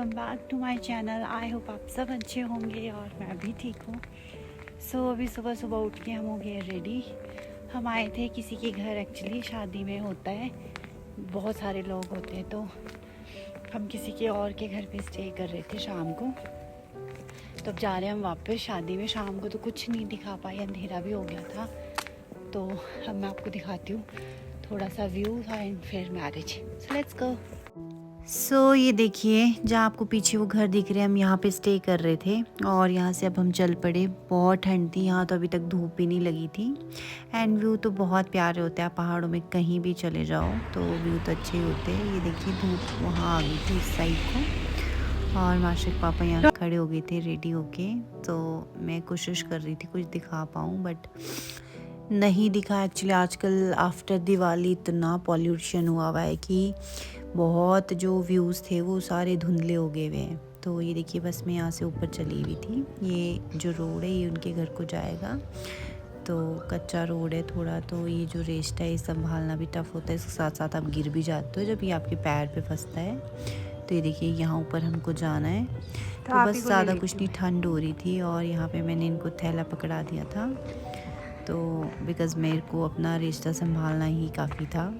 Welcome back to my channel. I hope आप सब अच्छे होंगे और मैं भी ठीक हूँ। अभी सुबह सुबह उठ के हम हो गए रेडी। हम आए थे किसी के घर, एक्चुअली शादी में होता है, बहुत सारे लोग होते हैं, तो हम किसी के और के घर पे स्टे कर रहे थे शाम को। तो अब जा रहे हैं हम वापस शादी में। शाम को तो कुछ नहीं दिखा पाई, अंधेरा भी हो गया था। तो अब मैं आपको दिखाती हूँ थोड़ा सा व्यू था एंड फिर मैरिज। So let's go. ये देखिए, जहाँ आपको पीछे वो घर दिख रहे हैं, हम यहाँ पे स्टे कर रहे थे और यहाँ से अब हम चल पड़े। बहुत ठंड थी यहाँ, तो अभी तक धूप भी नहीं लगी थी। एंड व्यू तो बहुत प्यारे होते हैं, पहाड़ों में कहीं भी चले जाओ तो व्यू तो अच्छे ही होते हैं। ये देखिए, धूप वहाँ आ गई थी इस साइड को और माशिक पापा यहाँ खड़े हो गए थे रेडी होके। तो मैं कोशिश कर रही थी कुछ दिखा पाऊँ, बट नहीं दिखा। एक्चुअली आजकल आफ्टर दिवाली इतना पॉल्यूशन हुआ है कि बहुत जो व्यूज़ थे वो सारे धुंधले हो गए हुए हैं। तो ये देखिए, बस मैं यहाँ से ऊपर चली हुई थी। ये जो रोड है ये उनके घर को जाएगा, तो कच्चा रोड है थोड़ा, तो ये जो रेस्ट है ये संभालना भी टफ़ होता है। इसके साथ साथ आप गिर भी जाते हो जब ये आपके पैर पे फंसता है। तो ये देखिए, यहाँ ऊपर हमको जाना है। तो बस ज़्यादा कुछ नहीं, ठंड हो रही थी और यहाँ पे मैंने इनको थैला पकड़ा दिया था, तो बिकॉज़ मेरे को अपना रिश्ता संभालना ही काफ़ी था,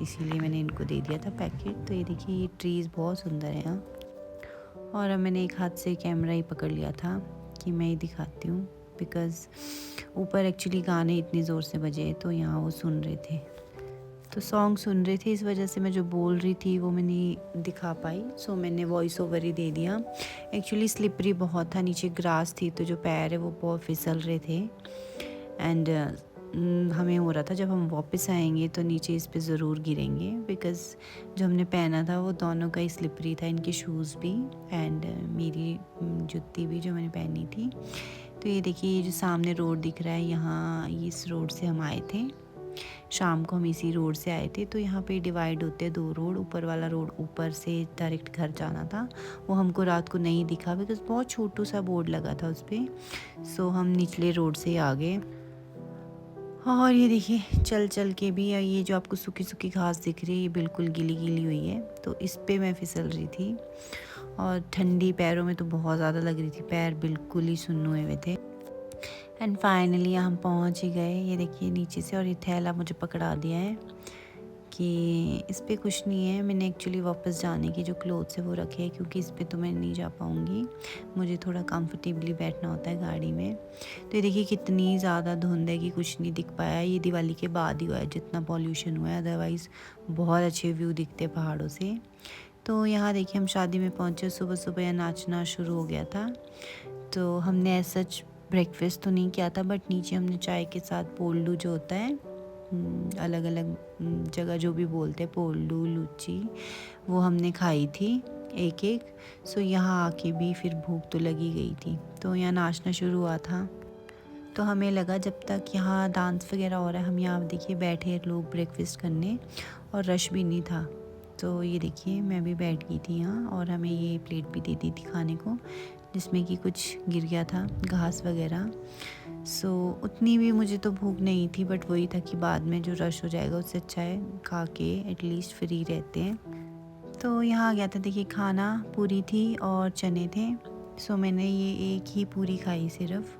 इसीलिए मैंने इनको दे दिया था पैकेट। तो ये देखिए, ये ट्रीज़ बहुत सुंदर है यहाँ। और अब मैंने एक हाथ से कैमरा ही पकड़ लिया था कि मैं ही दिखाती हूँ, बिकॉज़ ऊपर एक्चुअली गाने इतनी ज़ोर से बजे तो यहाँ वो सुन रहे थे, तो सॉन्ग सुन रहे थे, इस वजह से मैं जो बोल रही थी वो मैं नहीं दिखा पाई। मैंने वॉइस ओवर ही दे दिया। एक्चुअली स्लिपरी बहुत था, नीचे ग्रास थी, तो जो पैर है वो बहुत फिसल रहे थे। एंड हमें हो रहा था जब हम वापस आएंगे तो नीचे इस पे ज़रूर गिरेंगे, बिकॉज़ जो हमने पहना था वो दोनों का ही स्लिपरी था, इनके शूज़ भी एंड मेरी जूती भी जो मैंने पहनी थी। तो ये देखिए, ये जो सामने रोड दिख रहा है, यहाँ इस रोड से हम आए थे। शाम को हम इसी रोड से आए थे। तो यहाँ पे डिवाइड होते हैं दो रोड। ऊपर वाला रोड ऊपर से डायरेक्ट घर जाना था, वो हमको रात को नहीं दिखा बिकॉज़ बहुत छोटू सा बोर्ड लगा था उस पर। हम निचले रोड से आ गए। और ये देखिए, चल चल के भी ये जो आपको सूखी सूखी घास दिख रही है ये बिल्कुल गीली गीली हुई है, तो इस पे मैं फिसल रही थी और ठंडी पैरों में तो बहुत ज़्यादा लग रही थी, पैर बिल्कुल ही सुन्न हुए हुए थे। एंड फाइनली हम पहुंच ही गए। ये देखिए नीचे से, और ये थैला मुझे पकड़ा दिया है कि इस पर कुछ नहीं है। मैंने एक्चुअली वापस जाने की जो क्लोथ्स है वो रखे हैं, क्योंकि इस पे तो मैं नहीं जा पाऊँगी, मुझे थोड़ा कंफर्टेबली बैठना होता है गाड़ी में। तो ये देखिए, कितनी ज़्यादा धुंध है कि कुछ नहीं दिख पाया। ये दिवाली के बाद ही हुआ है जितना पॉल्यूशन हुआ है, अदरवाइज़ बहुत अच्छे व्यू दिखते पहाड़ों से। तो यहाँ देखिए, हम शादी में पहुँचे, सुबह सुबह यहाँ नाचना शुरू हो गया था। तो हमने सच ब्रेकफास्ट तो नहीं किया था, बट नीचे हमने चाय के साथ पोल्लू जो होता है, अलग अलग जगह जो भी बोलते हैं, पोल्लू लूची, वो हमने खाई थी एक एक। यहाँ आके भी फिर भूख तो लगी गई थी, तो यहाँ नाचना शुरू हुआ था। तो हमें लगा जब तक यहाँ डांस वगैरह हो रहा है, हम यहाँ देखिए बैठे लोग ब्रेकफास्ट करने, और रश भी नहीं था। तो ये देखिए, मैं भी बैठ गई थी यहाँ, और हमें ये प्लेट भी दे दी थी खाने को, जिसमें कि कुछ गिर गया था, घास वगैरह। उतनी भी मुझे तो भूख नहीं थी, बट वही था कि बाद में जो रश हो जाएगा उससे अच्छा है खा के एटलीस्ट फ्री रहते हैं। तो यहाँ आ गया था, देखिए खाना पूरी थी और चने थे। मैंने ये एक ही पूरी खाई सिर्फ,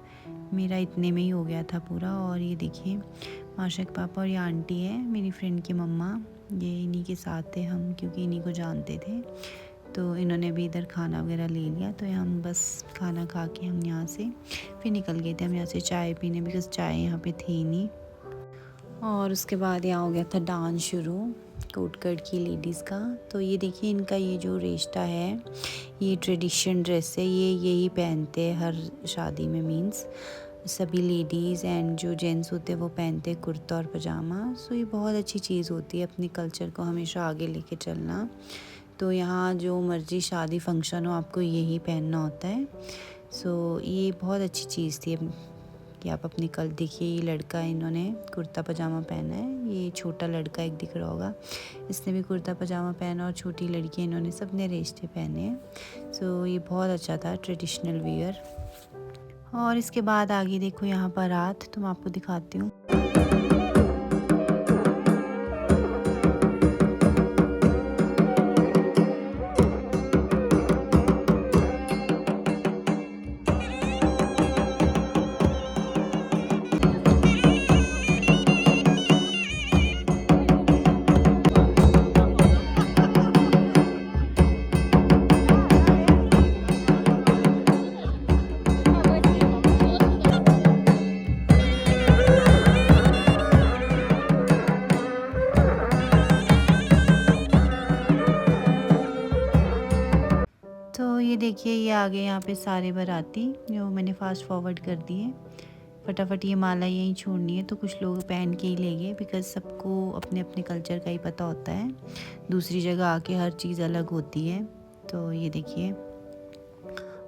मेरा इतने में ही हो गया था पूरा। और ये देखिए, माशक पापा और ये आंटी है मेरी फ्रेंड की मम्मा, ये इन्हीं के साथ थे हम, क्योंकि इन्हीं को जानते थे। तो इन्होंने भी इधर खाना वगैरह ले लिया, तो हम बस खाना खा के हम यहाँ से फिर निकल गए थे। हम यहाँ से चाय पीने, बिकॉज़ चाय यहाँ पे थी नहीं। और उसके बाद यहाँ हो गया था डांस शुरू, कोटकट की लेडीज़ का। तो ये देखिए, इनका ये जो रिश्ता है, ये ट्रेडिशन ड्रेस है, ये यही पहनते हैं हर शादी में, मीन्स सभी लेडीज़ एंड जो जेंट्स होते हैं वो पहनते हैं कुर्ता और पजामा। ये बहुत अच्छी चीज़ होती है, अपने कल्चर को हमेशा आगे लेके चलना। तो यहाँ जो मर्ज़ी शादी फंक्शन हो, आपको यही पहनना होता है। ये बहुत अच्छी चीज़ थी कि आप अपनी कल देखिए, ये लड़का, इन्होंने कुर्ता पजामा पहना है, ये छोटा लड़का एक दिख रहा होगा, इसने भी कुर्ता पजामा पहना, और छोटी लड़की, इन्होंने सब ने रेश्ते पहने हैं। ये बहुत अच्छा था, ट्रेडिशनल वियर। और इसके बाद आगे देखो यहाँ पर रात, तो मैं आपको दिखाती हूँ। देखिए ये आ गए यहाँ पे सारे बाराती, जो मैंने फास्ट फॉरवर्ड कर दिए। फटाफट ये माला यहीं छोड़नी है, तो कुछ लोग पहन के ही ले गए, बिकॉज़ सबको अपने अपने कल्चर का ही पता होता है, दूसरी जगह आके हर चीज़ अलग होती है। तो ये देखिए,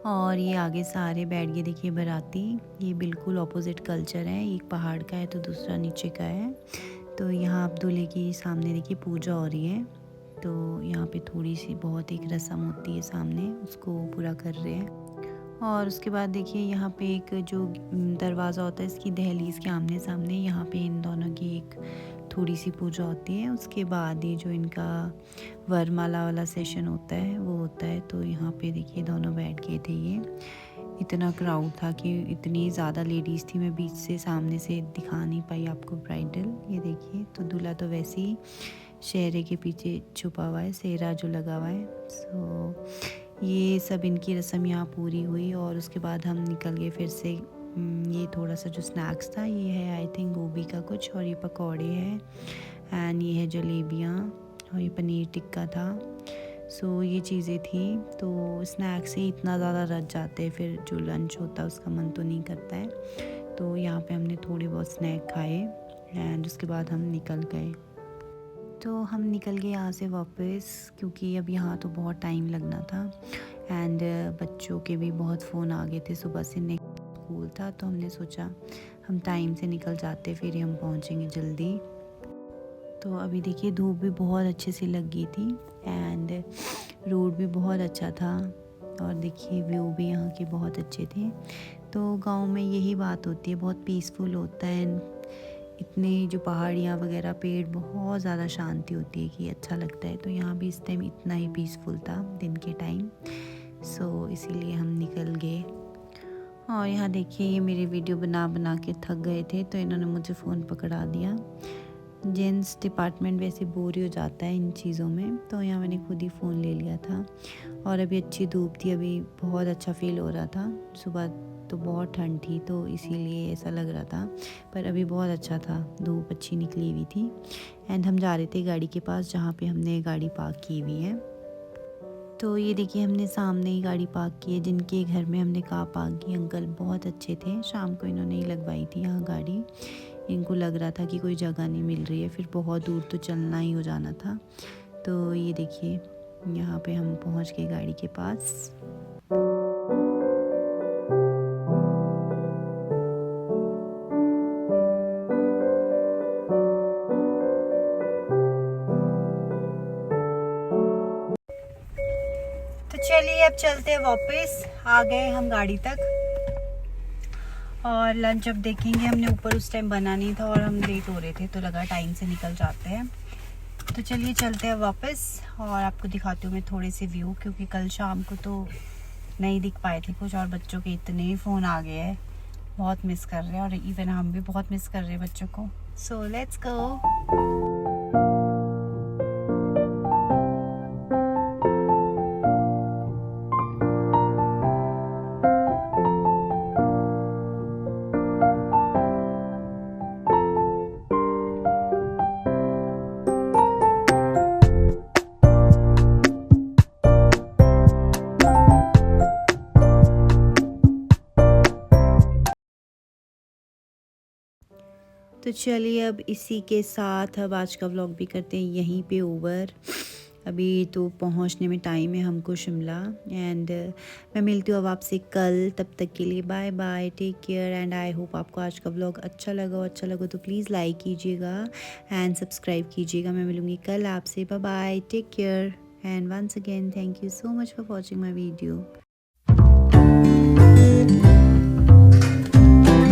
और ये आगे सारे बैठ गए। देखिए बाराती, ये बिल्कुल ऑपोजिट कल्चर है, एक पहाड़ का है तो दूसरा नीचे का है। तो यहाँ आप दूल्हे की सामने देखिए पूजा हो रही है, तो यहाँ पे थोड़ी सी बहुत एक रस्म होती है सामने, उसको पूरा कर रहे हैं। और उसके बाद देखिए यहाँ पे एक जो दरवाज़ा होता है इसकी दहलीज़ के आमने सामने, यहाँ पे इन दोनों की एक थोड़ी सी पूजा होती है। उसके बाद ये जो इनका वरमाला वाला सेशन होता है वो होता है। तो यहाँ पे देखिए दोनों बैठ गए थे। ये इतना क्राउड था कि इतनी ज़्यादा लेडीज़ थी, मैं बीच से सामने से दिखा नहीं पाई आपको ब्राइडल। ये देखिए, तो दूल्हा तो वैसे ही सेहरे के पीछे छुपा हुआ है, सेहरा जो लगा हुआ है। सो ये सब इनकी रस्म यहाँ पूरी हुई और उसके बाद हम निकल गए फिर से। ये थोड़ा सा जो स्नैक्स था, ये है आई थिंक गोभी का कुछ, और ये पकौड़े हैं, एंड ये है जलेबियाँ, और ये पनीर टिक्का था। सो ये चीज़ें थी। तो स्नैक्स से इतना ज़्यादा रच जाते हैं, फिर जो लंच होता है उसका मन तो नहीं करता है। तो यहाँ पे हमने थोड़े बहुत स्नैक खाए एंड उसके बाद हम निकल गए। तो हम निकल गए यहाँ से वापस, क्योंकि अब यहाँ तो बहुत टाइम लगना था एंड बच्चों के भी बहुत फ़ोन आ गए थे। सुबह से नेक्स्ट स्कूल था, तो हमने सोचा हम टाइम से निकल जाते, फिर ही हम पहुँचेंगे जल्दी। तो अभी देखिए धूप भी बहुत अच्छे से लग गई थी एंड रोड भी बहुत अच्छा था, और देखिए व्यू भी यहाँ के बहुत अच्छे थे। तो गांव में यही बात होती है, बहुत पीसफुल होता है, इतने जो पहाड़ियाँ वगैरह पेड़, बहुत ज़्यादा शांति होती है कि अच्छा लगता है। तो यहाँ भी इस टाइम इतना ही पीसफुल था दिन के टाइम। सो इसीलिए हम निकल गए। और यहाँ देखिए ये मेरे वीडियो बना बना के थक गए थे, तो इन्होंने मुझे फ़ोन पकड़ा दिया। जेंट्स डिपार्टमेंट वैसे बोर ही हो जाता है इन चीज़ों में, तो यहाँ मैंने खुद ही फ़ोन ले लिया था। और अभी अच्छी धूप थी, अभी बहुत अच्छा फील हो रहा था। सुबह तो बहुत ठंड थी, तो इसीलिए ऐसा लग रहा था, पर अभी बहुत अच्छा था, धूप अच्छी निकली हुई थी। एंड हम जा रहे थे गाड़ी के पास, जहाँ पे हमने गाड़ी पार्क की हुई है। तो ये देखिए हमने सामने ही गाड़ी पार्क की है, जिनके घर में हमने कार पार्क की। अंकल बहुत अच्छे थे, शाम को इन्होंने ही लगवाई थी यहाँ गाड़ी। इनको लग रहा था कि कोई जगह नहीं मिल रही है, फिर बहुत दूर तो चलना ही हो जाना था। तो ये देखिए यहाँ पे हम पहुँच गए गाड़ी के पास। तो चलिए अब चलते हैं वापस, आ गए हम गाड़ी तक। और लंच अब देखेंगे, हमने ऊपर उस टाइम बना नहीं था और हम लेट हो रहे थे, तो लगा टाइम से निकल जाते हैं। तो चलिए चलते हैं वापस और आपको दिखाती हूँ मैं थोड़े से व्यू, क्योंकि कल शाम को तो नहीं दिख पाए थे कुछ, और बच्चों के इतने फ़ोन आ गए हैं, बहुत मिस कर रहे हैं, और इवन हम भी बहुत मिस कर रहे हैं बच्चों को। So let's go. तो चलिए अब इसी के साथ अब आज का व्लॉग भी करते हैं यहीं पे ओवर। अभी तो पहुंचने में टाइम है हमको शिमला, एंड मैं मिलती हूँ अब आपसे कल। तब तक के लिए bye bye, take care, and I hope आपको आज का व्लॉग अच्छा लगा तो प्लीज़ लाइक कीजिएगा एंड सब्सक्राइब कीजिएगा। मैं मिलूँगी कल आपसे। Bye bye, take care, and once again thank you so much for watching my video.